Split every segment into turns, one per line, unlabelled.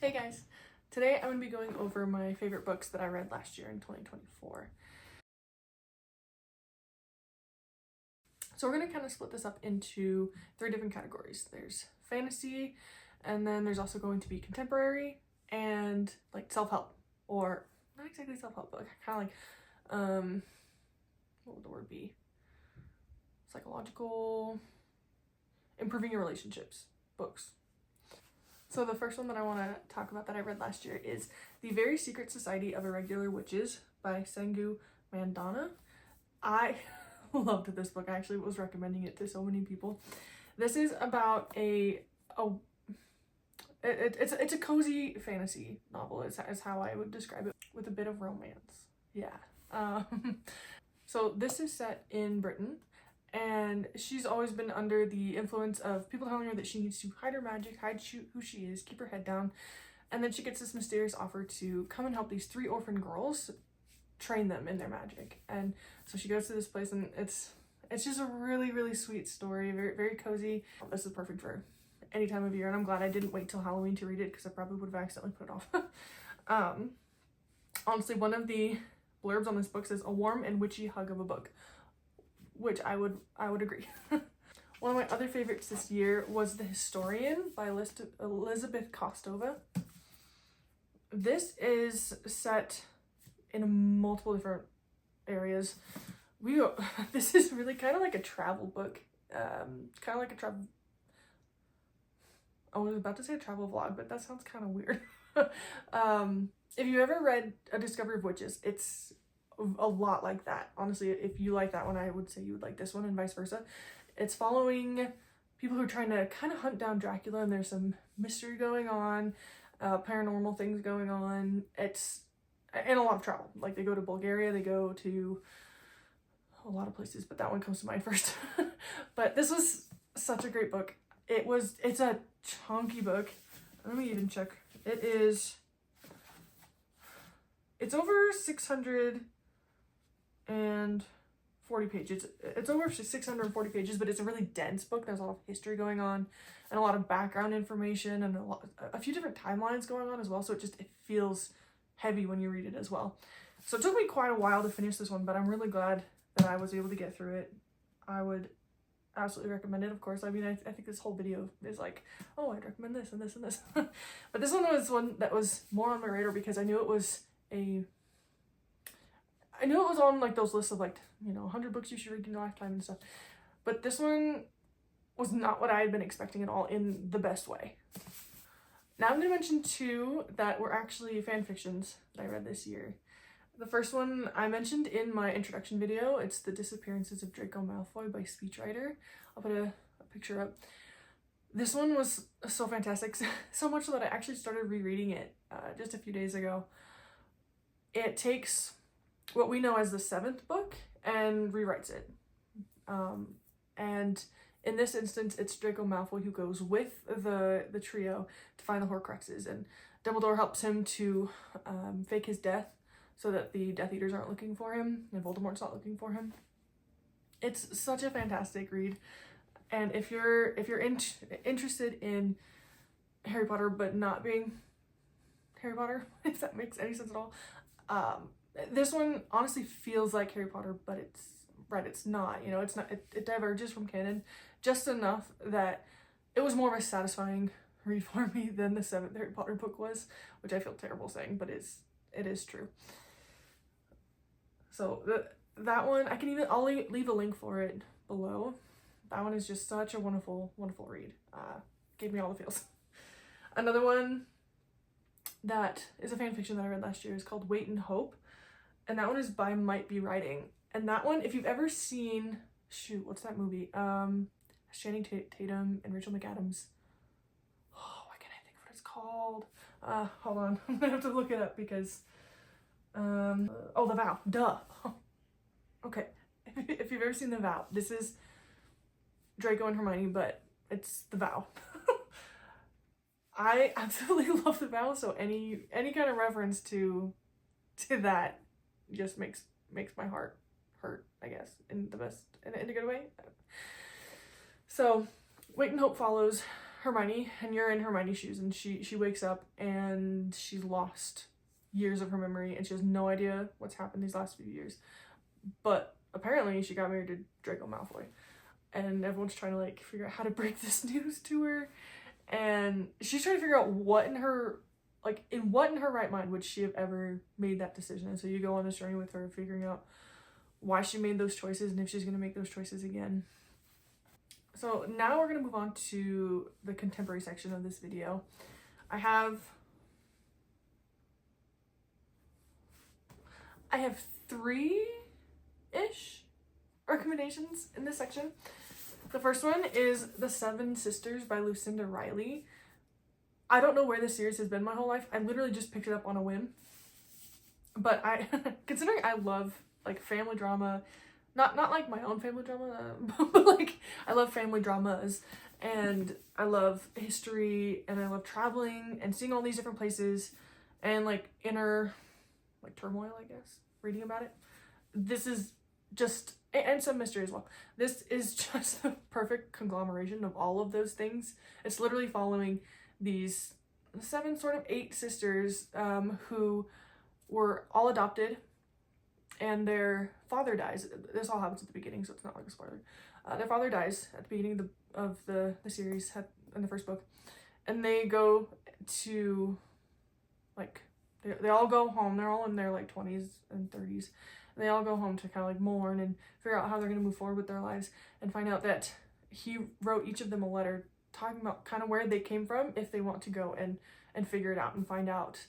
Hey guys! Today I'm going to be going over my favorite books that I read last year in 2024. So we're going to kind of split this up into 3 different categories. There's fantasy, and then there's also going to be contemporary and like self-help, or not exactly self-help, but kind of like, what would the word be? Psychological, improving your relationships books. So the first one that I want to talk about that I read last year is The Very Secret Society of Irregular Witches by Sengu Mandana. I loved this book. I actually was recommending it to so many people. This is about it's a cozy fantasy novel is how I would describe it, with a bit of romance. Yeah. So this is set in Britain, and she's always been under the influence of people telling her that she needs to hide her magic, hide who she is, keep her head down. And then she gets this mysterious offer to come and help these 3 orphan girls train them in their magic. And so she goes to this place, and it's just a really, really sweet story, very, very cozy. This is perfect for any time of year, and I'm glad I didn't wait till Halloween to read it, because I probably would have accidentally put it off. Honestly, one of the blurbs on this book says, "A warm and witchy hug of a book," which I would agree. One of my other favorites this year was The Historian by Elizabeth Kostova. This is set in multiple different areas. This is really kind of like a travel book, kind of like a travel. I was about to say a travel vlog, but that sounds kind of weird. If you ever read A Discovery of Witches, it's a lot like that. Honestly, if you like that one, I would say you would like this one, and vice versa. It's following people who are trying to kind of hunt down Dracula, and there's some mystery going on, paranormal things going on. It's and a lot of travel. Like, they go to Bulgaria, they go to a lot of places, but that one comes to mind first. But this was such a great book. It's a chunky book. Let me even check. It's over 640 pages. It's over 640 pages, but it's a really dense book. There's a lot of history going on and a lot of background information and a few different timelines going on as well. So it feels heavy when you read it as well. So it took me quite a while to finish this one, but I'm really glad that I was able to get through it. I would absolutely recommend it, of course. I mean, I think this whole video is like, oh, I'd recommend this and this and this. But this one was one that was more on my radar, because I knew it was on like those lists of, like, 100 books you should read in your lifetime and stuff. But this one was not what I had been expecting at all, in the best way. Now I'm going to mention 2 that were actually fan fictions that I read this year. The first one I mentioned in my introduction video. It's The Disappearances of Draco Malfoy by Speechwriter. I'll put a picture up. This one was so fantastic, so much so that I actually started rereading it just a few days ago. It takes what we know as the 7th book and rewrites it. And in this instance, it's Draco Malfoy who goes with the trio to find the Horcruxes, and Dumbledore helps him to fake his death so that the Death Eaters aren't looking for him and Voldemort's not looking for him. It's such a fantastic read, and if you're interested in Harry Potter but not being Harry Potter, if that makes any sense at all, this one honestly feels like Harry Potter, but it's not. It's not. It diverges from canon just enough that it was more of a satisfying read for me than the 7th Harry Potter book was, which I feel terrible saying, but it is true. So that one, I'll leave a link for it below. That one is just such a wonderful, wonderful read. Gave me all the feels. Another one that is a fan fiction that I read last year is called Wait and Hope, and that one is by Mightbewriting. And that one, if you've ever seen, what's that movie? Channing Tatum and Rachel McAdams. Oh, why can't I think of what it's called? Hold on, I'm gonna have to look it up, because oh, The Vow. Duh. Okay, if you've ever seen The Vow, this is Draco and Hermione, but it's The Vow. I absolutely love The Vow, so any kind of reference to that just makes my heart hurt, I guess, in a good way. So Wait and Hope follows Hermione, and you're in Hermione's shoes, and she wakes up and she's lost years of her memory, and she has no idea what's happened these last few years. But apparently she got married to Draco Malfoy, and everyone's trying to like figure out how to break this news to her, and she's trying to figure out what in her right mind would she have ever made that decision. And so you go on this journey with her, figuring out why she made those choices and if she's going to make those choices again. So now we're going to move on to the contemporary section of this video. I have 3-ish recommendations in this section. The first one is The Seven Sisters by Lucinda Riley. I don't know where this series has been my whole life. I literally just picked it up on a whim. But considering I love like family drama, not like my own family drama, but like I love family dramas, and I love history, and I love traveling and seeing all these different places and like inner like turmoil, I guess, reading about it. This is just, and some mystery as well. This is just a perfect conglomeration of all of those things. It's literally following these 8 sisters who were all adopted, and their father dies. This all happens at the beginning, so it's not like a spoiler. Their father dies at the beginning of the series, in the first book, and they go to, like, they all go home. They're all in their like 20s and 30s, and they all go home to kind of like mourn and figure out how they're going to move forward with their lives, and find out that he wrote each of them a letter talking about kind of where they came from, if they want to go and figure it out and find out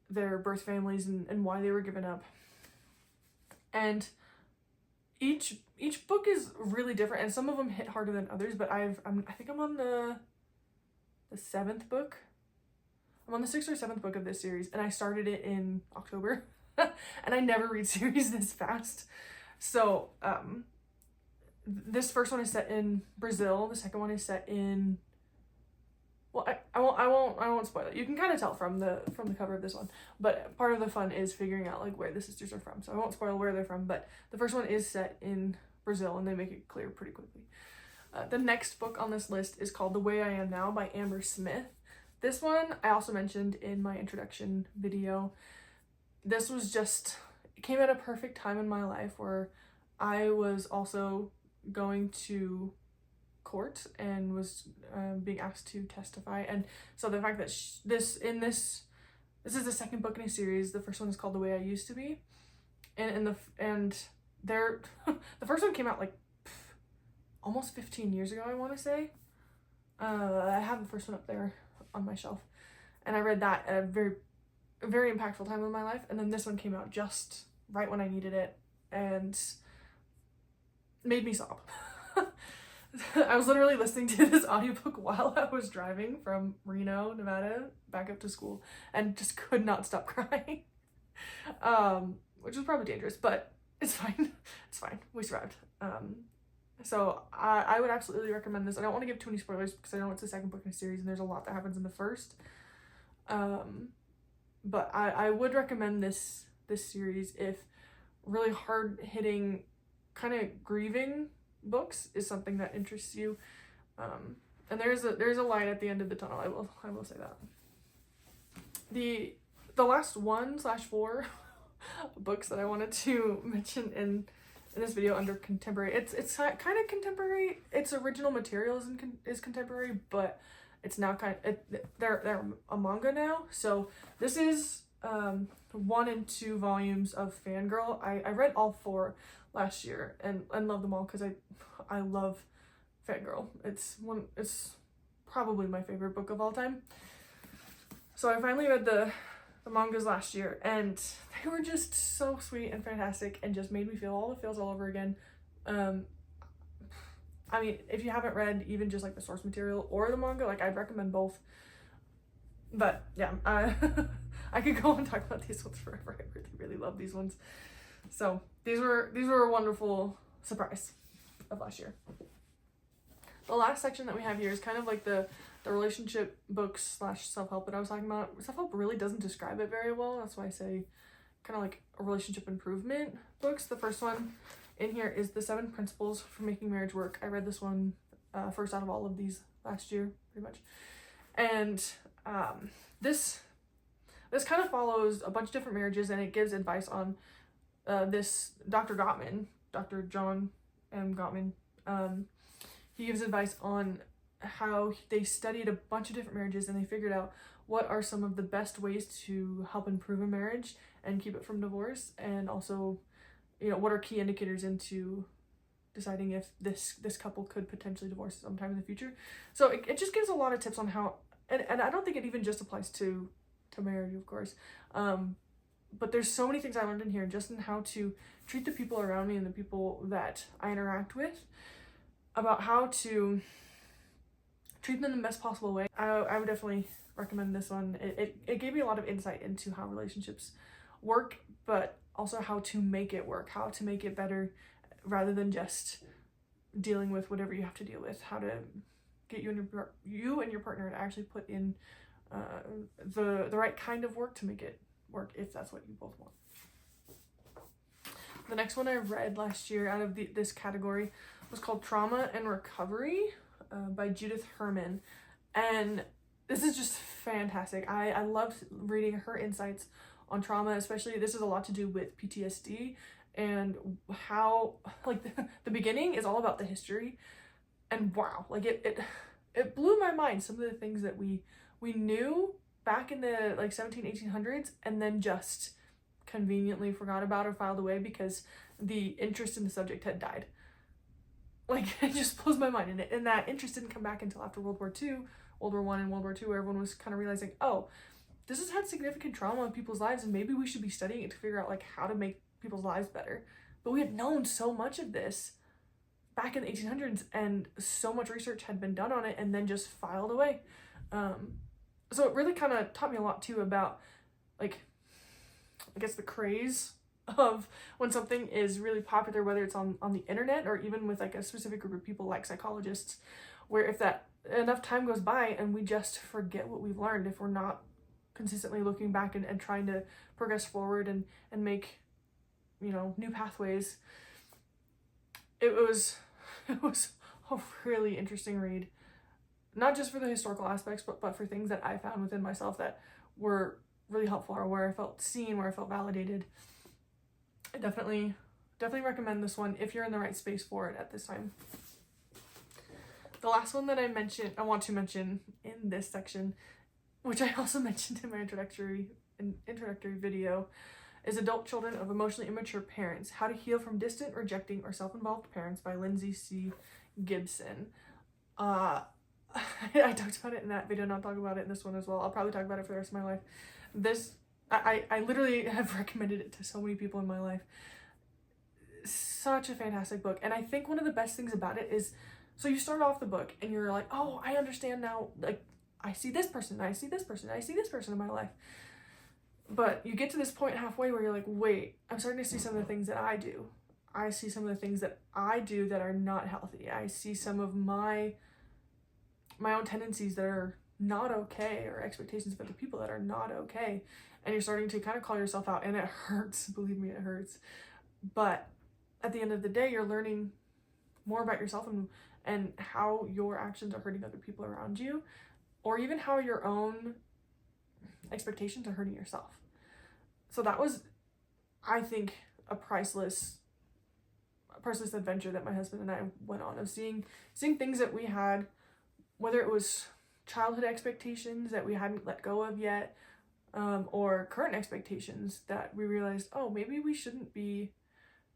their birth families and why they were given up. And each book is really different, and some of them hit harder than others, but I think I'm on the 7th book. I'm on the 6th or 7th book of this series, and I started it in October. And I never read series this fast. So this first one is set in Brazil. The second one is set in, well, I won't spoil it. You can kind of tell from the cover of this one, but part of the fun is figuring out like where the sisters are from. So I won't spoil where they're from, but the first one is set in Brazil, and they make it clear pretty quickly. The next book on this list is called The Way I Am Now by Amber Smith. This one I also mentioned in my introduction video. This was just, it came at a perfect time in my life where I was also going to court and was being asked to testify, and so the fact that this is the second book in a series. The first one is called The Way I Used to Be, and the first one came out like almost 15 years ago, I want to say. I have the first one up there on my shelf, and I read that at a very, very impactful time in my life, and then this one came out just right when I needed it and made me sob. I was literally listening to this audiobook while I was driving from Reno, Nevada, back up to school, and just could not stop crying. Which was probably dangerous, but it's fine. It's fine. We survived. So I would absolutely recommend this. I don't want to give too many spoilers because I know it's the second book in a series and there's a lot that happens in the first. But I would recommend this series if really hard-hitting, kind of grieving books is something that interests you. And there's a light at the end of the tunnel. I will say that. The last 1/4 books that I wanted to mention in this video under contemporary, it's kind of contemporary. Its original material is contemporary, but it's now they're a manga now. So this is 1 and 2 volumes of Fangirl. I read all 4 last year and love them all because I love Fangirl. It's probably my favorite book of all time. So I finally read the mangas last year, and they were just so sweet and fantastic and just made me feel all the feels all over again. I mean, if you haven't read even just like the source material or the manga, like I'd recommend both. But yeah, I could go and talk about these ones forever. I really, really love these ones. So these were a wonderful surprise of last year. The last section that we have here is kind of like the relationship books / self-help that I was talking about. Self-help really doesn't describe it very well. That's why I say kind of like a relationship improvement books. The first one in here is The 7 Principles for Making Marriage Work. I read this one first out of all of these last year, pretty much. And this kind of follows a bunch of different marriages, and it gives advice on this Dr. Gottman, Dr. John M. Gottman. He gives advice on how they studied a bunch of different marriages, and they figured out what are some of the best ways to help improve a marriage and keep it from divorce, and also, you know, what are key indicators into deciding if this couple could potentially divorce sometime in the future. So it just gives a lot of tips on how, and I don't think it even just applies to marriage, of course, but there's so many things I learned in here just in how to treat the people around me and the people that I interact with, about how to treat them in the best possible way. I would definitely recommend this one. It gave me a lot of insight into how relationships work, but also how to make it work, how to make it better, rather than just dealing with whatever you have to deal with, how to get you and your partner to actually put in the right kind of work to make it work, if that's what you both want. The next one I read last year out of this category was called Trauma and Recovery by Judith Herman. And this is just fantastic. I loved reading her insights on trauma, especially this is a lot to do with PTSD, and how, like, the beginning is all about the history, and wow, like it blew my mind, some of the things that we knew back in the like 1800s, and then just conveniently forgot about or filed away because the interest in the subject had died. Like, it just blows my mind, and that interest didn't come back until after World War II, World War I and World War II, where everyone was kind of realizing, oh, this has had significant trauma in people's lives, and maybe we should be studying it to figure out like how to make people's lives better. But we had known so much of this back in the 1800s, and so much research had been done on it and then just filed away. So it really kind of taught me a lot too about, like, I guess the craze of when something is really popular, whether it's on the internet or even with like a specific group of people like psychologists, where if that enough time goes by and we just forget what we've learned, if we're not consistently looking back and trying to progress forward and make, you know, new pathways. It was a really interesting read, not just for the historical aspects, but for things that I found within myself that were really helpful, or where I felt seen, where I felt validated. I definitely recommend this one if you're in the right space for it at this time. The last one that I want to mention in this section, which I also mentioned in my introductory video, is Adult Children of Emotionally Immature Parents: How to Heal from Distant, Rejecting, or Self-Involved Parents by Lindsay C. Gibson. I talked about it in that video, and I'll talk about it in this one as well. I'll probably talk about it for the rest of my life. I literally have recommended it to so many people in my life. Such a fantastic book. And I think one of the best things about it is, so you start off the book and you're like, oh, I understand now, like, I see this person, I see this person, I see this person in my life. But you get to this point halfway where you're like, wait, I'm starting to see some of the things that I do. I see some of the things that I do that are not healthy. I see some of my own tendencies that are not okay, or expectations of other people that are not okay. And you're starting to kind of call yourself out, and it hurts. Believe me, it hurts. But at the end of the day, you're learning more about yourself and how your actions are hurting other people around you, or even how your own expectations are hurting yourself. So that was, I think, a priceless adventure that my husband and I went on, of seeing things that we had, whether it was childhood expectations that we hadn't let go of yet, or current expectations that we realized, oh, maybe we shouldn't be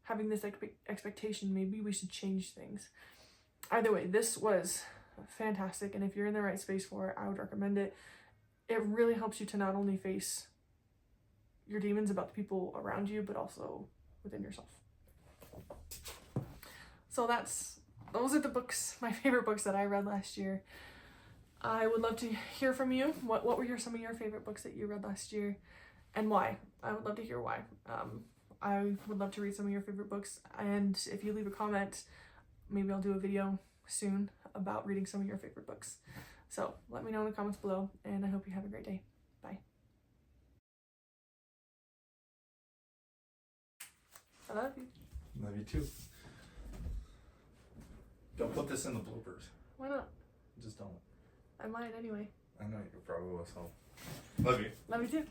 having this expectation, maybe we should change things. Either way, this was fantastic, and if you're in the right space for it, I would recommend it. It really helps you to not only face your demons about the people around you, but also within yourself. So those are the books, my favorite books that I read last year. I would love to hear from you. What were some of your favorite books that you read last year, and why? I would love to hear why. I would love to read some of your favorite books, and if you leave a comment, maybe I'll do a video soon about reading some of your favorite books. So let me know in the comments below, and I hope you have a great day. Bye. I love you.
Love you too. Don't put this in the bloopers.
Why not?
Just don't.
I might anyway.
I know you probably will. So, love you.
Love you too.